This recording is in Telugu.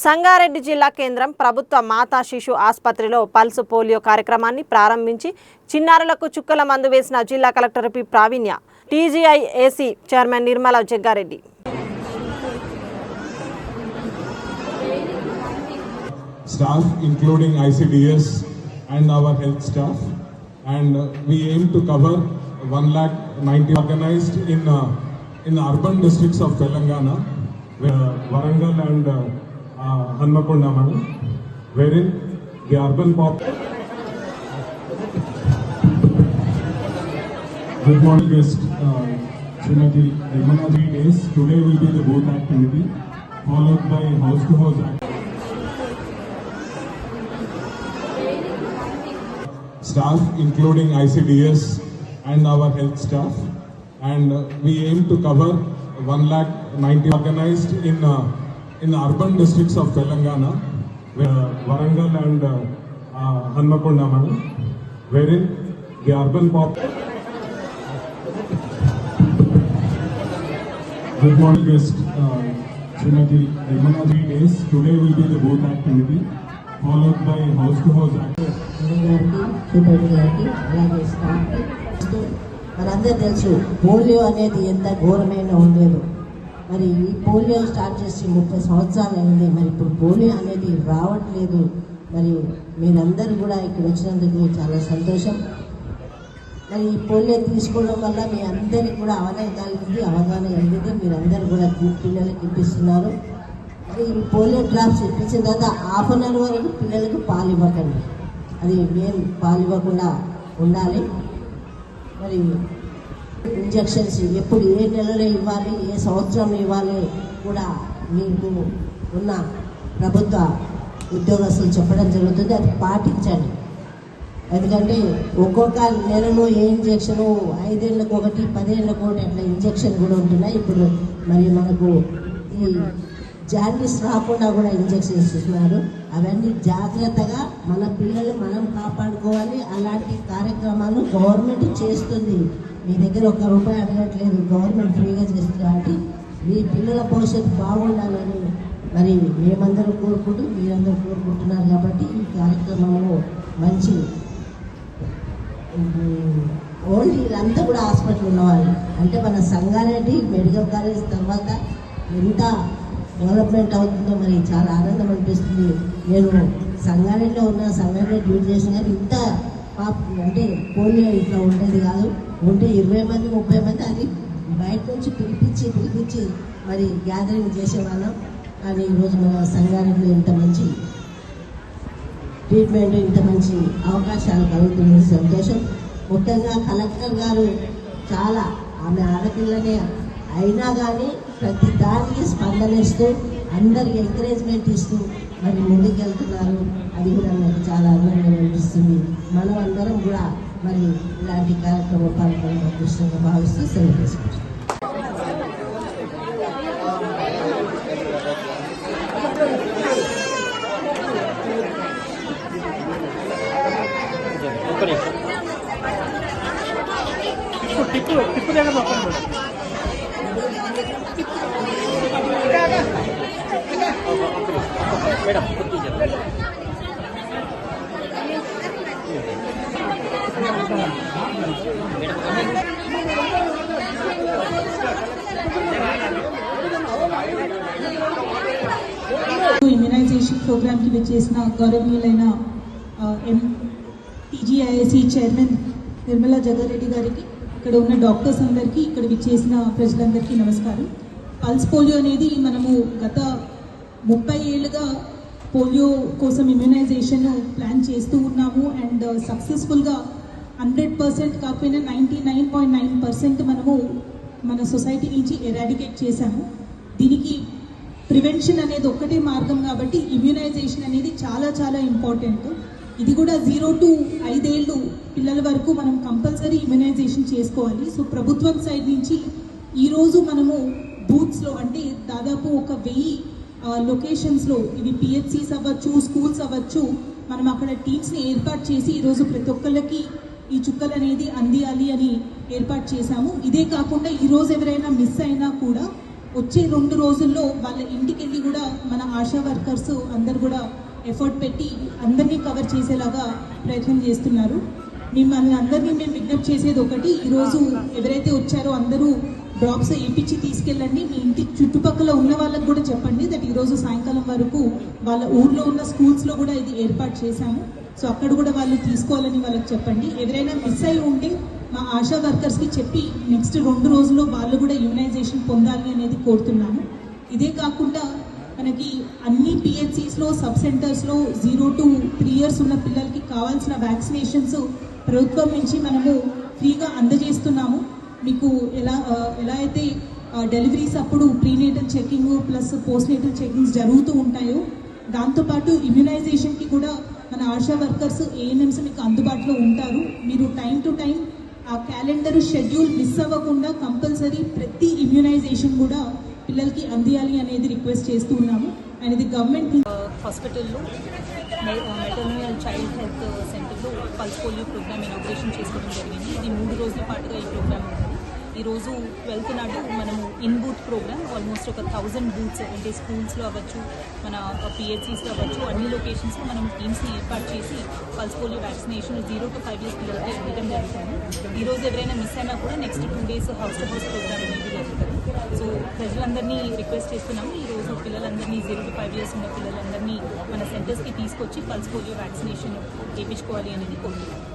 సంగారెడ్డి జిల్లా కేంద్రం ప్రభుత్వ మాతా శిశు ఆసుపత్రిలో పల్స్ పోలియో కార్యక్రమాన్ని ప్రారంభించి చిన్నారులకు చుక్కల మందు వేసిన జిల్లా collector P Pravinya, TGIAC chairman Nirmala Jaggareddy. Staff including ICDS and our health staff, and we aim to cover 1,90,000 organized in the urban districts of Telangana, Warangal and Hanmakonda, wherein the urban Good morning, guest Srimati Nirmala. 3 days. Today will be the booth activity, followed by house-to-house activity. Staff including ICDS and our health staff, and we aim to cover 1,90,000 organized in the urban districts of Telangana, Warangal and Hanmakonda, wherein the urban Good morning, guest Srimati Nirmala. 3 days. Today will be the booth activity, followed by house-to-house activity. అలాగే స్టాఫ్ మనందరూ తెలుసు పోలియో అనేది ఎంత ఘోరమైన ఉండేదో. మరి ఈ పోలియో స్టార్ట్ చేసి 30 సంవత్సరాలు అయింది. మరి ఇప్పుడు పోలియో అనేది రావట్లేదు. మరి మీరందరూ కూడా ఇక్కడ వచ్చినందుకు చాలా సంతోషం. మరి ఈ పోలియో తీసుకోవడం వల్ల మీ అందరికీ కూడా అవగాహన కలిగింది. మీరందరూ కూడా పిల్లలకి ఇప్పిస్తున్నారు. మరి ఈ పోలియో డ్రాప్స్ ఇప్పించిన తర్వాత ½ అన్ అవర్ వరకు పిల్లలకు పాలు ఇవ్వకండి. అది మెయిన్, పాలు ఇవ్వకుండా ఉండాలి. మరి ఇంజక్షన్స్ ఎప్పుడు ఏ నెలలో ఇవ్వాలి, ఏ సంవత్సరం ఇవ్వాలి కూడా మీకు ఉన్న ప్రభుత్వ ఉద్యోగస్తులు చెప్పడం జరుగుతుంది. అది పాటించండి. ఎందుకంటే ఒక్కొక్క నెలలో ఏ ఇంజక్షను 5 ఏళ్ళకు ఒకటి, 10 ఏళ్ళకు ఒకటి అట్లా ఇంజక్షన్ కూడా ఉంటున్నాయి. ఇప్పుడు మరి మనకు ఈ జాండీస్ రాకుండా కూడా ఇంజక్షన్స్ ఇస్తున్నారు. అవన్నీ జాగ్రత్తగా మన పిల్లలు మనం కాపాడుకోవాలి. అలాంటి కార్యక్రమాలు గవర్నమెంట్ చేస్తుంది. మీ దగ్గర ₹1 అడగట్లేదు, గవర్నమెంట్ ఫ్రీగా చేస్తుంది. కాబట్టి మీ పిల్లల భవిష్యత్తు బాగుండాలని మరి మేమందరూ కోరుకుంటూ మీరందరూ కోరుకుంటున్నారు. కాబట్టి ఈ కార్యక్రమంలో మంచి ఓన్లీ వీళ్ళంతా కూడా హాస్పిటల్ ఉన్నవాళ్ళు. అంటే మన సంగారెడ్డి మెడికల్ కాలేజ్ తర్వాత ఎంత డెవలప్మెంట్ అవుతుందో మరి చాలా ఆనందం అనిపిస్తుంది. నేను సంగారెడ్డిలో ఉన్న సంగారెడ్డి డ్యూటీ చేసిన కానీ ఇంత అంటే పోలియో ఇట్లా ఉండేది కాదు. ఉంటే 20 మంది 30 మంది అది బయట నుంచి పిలిపించి మరి గ్యాదరింగ్ చేసేవాళ్ళం. కానీ ఈరోజు మన సంగారెడ్డిలో ఇంత మంచి ట్రీట్మెంట్, ఇంత మంచి అవకాశాలు కలుగుతున్న సంతోషం. ముఖ్యంగా కలెక్టర్ గారు చాలా, ఆమె ఆడపిల్లనే అయినా కానీ ప్రతి దానికి స్పందనిస్తూ అందరికి ఎంకరేజ్మెంట్ ఇస్తూ మరి ముందుకెళ్తున్నారు. అది కూడా నాకు చాలా ఆనందంగా అనిపిస్తుంది. మనం అందరం కూడా మరి ఇలాంటి కార్యక్రమం పాల్గొనడం అదృష్టంగా భావిస్తూ సెలవు తీసుకుంటాం. ఇమ్యునైజేషన్ ప్రోగ్రామ్కి విచ్చేసిన గౌరవనీయులైన టీజీఐఏసీ చైర్మన్ నిర్మలా జగ్గారెడ్డి గారికి, ఇక్కడ ఉన్న డాక్టర్స్ అందరికీ, ఇక్కడ విచ్చేసిన ప్రజలందరికీ నమస్కారం. పల్స్ పోలియో అనేది మనము గత 30 ఏళ్ళుగా పోలియో కోసం ఇమ్యునైజేషన్ ప్లాన్ చేస్తూ ఉన్నాము. అండ్ సక్సెస్ఫుల్గా 100% కాకపోయినా 99.9% మనము మన సొసైటీ నుంచి ఎరాడికేట్ చేశాము. దీనికి ప్రివెన్షన్ అనేది ఒక్కటే మార్గం. కాబట్టి ఇమ్యునైజేషన్ అనేది చాలా చాలా ఇంపార్టెంట్. ఇది కూడా 0 to 5 ఏళ్ళు పిల్లల వరకు మనం కంపల్సరీ ఇమ్యునైజేషన్ చేసుకోవాలి. సో ప్రభుత్వం సైడ్ నుంచి ఈరోజు మనము బూత్స్లో, అంటే దాదాపు 1000 లొకేషన్స్లో, ఇవి పిహెచ్సిస్ అవ్వచ్చు, స్కూల్స్ అవ్వచ్చు, మనం అక్కడ టీమ్స్ని ఏర్పాటు చేసి ఈరోజు ప్రతి ఒక్కళ్ళకి ఈ చుక్కలు అనేది అందియాలి అని ఏర్పాటు చేశాము. ఇదే కాకుండా ఈరోజు ఎవరైనా మిస్ అయినా కూడా వచ్చే 2 రోజుల్లో వాళ్ళ ఇంటికి వెళ్ళి కూడా మన ఆశా వర్కర్స్ అందరు కూడా ఎఫర్ట్ పెట్టి అందరినీ కవర్ చేసేలాగా ప్రయత్నం చేస్తున్నారు. మిమ్మల్ని అందరినీ మేము విజ్ఞప్తి చేసేది ఒకటి, ఈరోజు ఎవరైతే వచ్చారో అందరూ డ్రాప్స్ వేయించి తీసుకెళ్ళండి. మీ ఇంటి చుట్టుపక్కల ఉన్న వాళ్ళకు కూడా చెప్పండి దట్ ఈరోజు సాయంకాలం వరకు వాళ్ళ ఊర్లో ఉన్న స్కూల్స్లో కూడా ఇది ఏర్పాటు చేశాము. సో అక్కడ కూడా వాళ్ళు తీసుకోవాలని వాళ్ళకి చెప్పండి. ఎవరైనా మిస్ అయి ఉంటే మా ఆశా వర్కర్స్కి చెప్పి నెక్స్ట్ 2 రోజుల్లో వాళ్ళు కూడా ఇమ్యునైజేషన్ పొందాలి అనేది కోరుతున్నాము. ఇదే కాకుండా మనకి అన్ని పిహెచ్సిస్లో సబ్ సెంటర్స్లో 0 to 3 years ఉన్న పిల్లలకి కావాల్సిన వ్యాక్సినేషన్స్ ప్రభుత్వం నుంచి మనము ఫ్రీగా అందజేస్తున్నాము. మీకు ఎలా అయితే డెలివరీస్ అప్పుడు prenatal checking plus post natal checkings జరుగుతూ ఉంటాయో దాంతోపాటు ఇమ్యునైజేషన్కి కూడా మన ఆశా వర్కర్స్ ఏఎన్ఎంస్ మీకు అందుబాటులో ఉంటారు. మీరు టైం టు టైం ఆ క్యాలెండర్ షెడ్యూల్ మిస్ అవ్వకుండా కంపల్సరీ ప్రతి ఇమ్యునైజేషన్ కూడా పిల్లలకి అందియాలి అనేది రిక్వెస్ట్ చేస్తూ ఉన్నాము. అండ్ ఇది గవర్నమెంట్ హాస్పిటల్లో మెటర్నల్ అండ్ చైల్డ్ హెల్త్ సెంటర్లో పల్స్ పోలియో ప్రోగ్రామ్ ఇనాగ్రేషన్ చేసుకోవడం జరిగింది. ఇది 3 రోజుల పాటుగా ఈ ప్రోగ్రామ్ ఉంటుంది. ఈరోజు 12th నాడు మనము ఇన్ బూత్ ప్రోగ్రామ్ ఆల్మోస్ట్ ఒక 1000 బూత్స్ అంటే స్కూల్స్లో అవ్వచ్చు, మన పిహెచ్సిస్లో అవ్వచ్చు, అన్ని లొకేషన్స్లో మనం టీమ్స్ని ఏర్పాటు చేసి pulse polio vaccination 0 to 5 years పిల్లలకి ఇవ్వడం జరుగుతుంది. ఈరోజు ఎవరైనా మిస్ అయినా కూడా next 2 days house to house program అనేది జరుగుతుంది. సో ప్రజలందరినీ రిక్వెస్ట్ చేస్తున్నాము, ఈరోజు పిల్లలందరినీ 0 to 5 years ఉన్న పిల్లలందరినీ మన సెంటర్స్కి తీసుకొచ్చి పల్స్ పోలియో వ్యాక్సినేషన్ చేయించుకోవాలి అనేది కోరుతున్నాము.